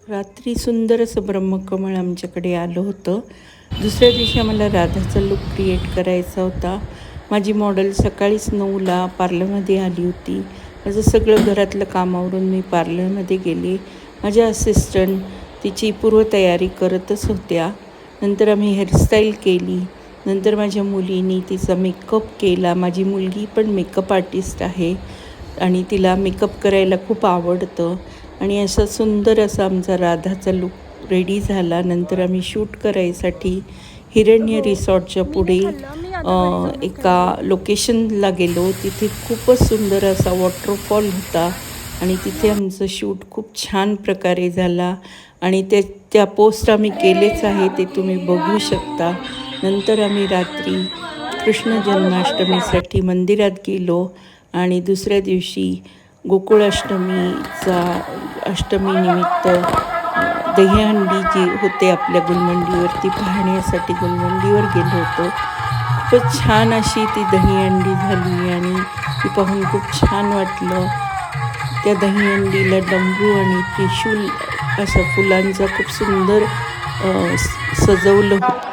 रात्री सुंदर असं ब्रह्मकमळ आमच्याकडे आलं होतं. दुसऱ्या दिवशी आम्हाला राधाचा लूक क्रिएट करायचा होता. माझी मॉडेल सकाळीच 9ला पार्लरमध्ये आली होती. माझं सगळं घरातलं कामावरून मी पार्लरमध्ये गेले. माझ्या असिस्टंट तिची पूर्वतयारी करतच होत्या. नंतर आम्ही हेअरस्टाईल केली. नंतर माझ्या मुलीनी तिचा मेकअप केला. माझी मुलगी पण मेकअप आर्टिस्ट आहे आणि तिला मेकअप करायला खूप आवडतं. आणि असा सुंदर असा आमचा राधाचा लूक रेडी झाला. नंतर आम्ही शूट करायसाठी हिरण्य रिसॉर्टच्या पुढे एका लोकेशनला गेलो. तिथे खूपच सुंदर असा वॉटरफॉल होता आणि तिथे आमचं शूट खूप छान प्रकारे झाला आणि त्या पोस्ट आम्ही केलेच आहे, ते तुम्ही बघू शकता. नंतर आम्ही रात्री कृष्ण जन्माष्टमीसाठी मंदिरात गेलो आणि दुसऱ्या दिवशी गोकुळाष्टमीचा अष्टमीनिमित्त दहीहंडी जी होते आपल्या गुलमंडीवरती पाहण्यासाठी गुलमंडीवर गेलो होतो. खूपच छान अशी ती दहीहंडी झाली आणि ती पाहून खूप छान वाटलं. त्या दहीहंडीला डमरू आणि त्रिशूल अशा फुलांचा खूप सुंदर सजवलं होतं.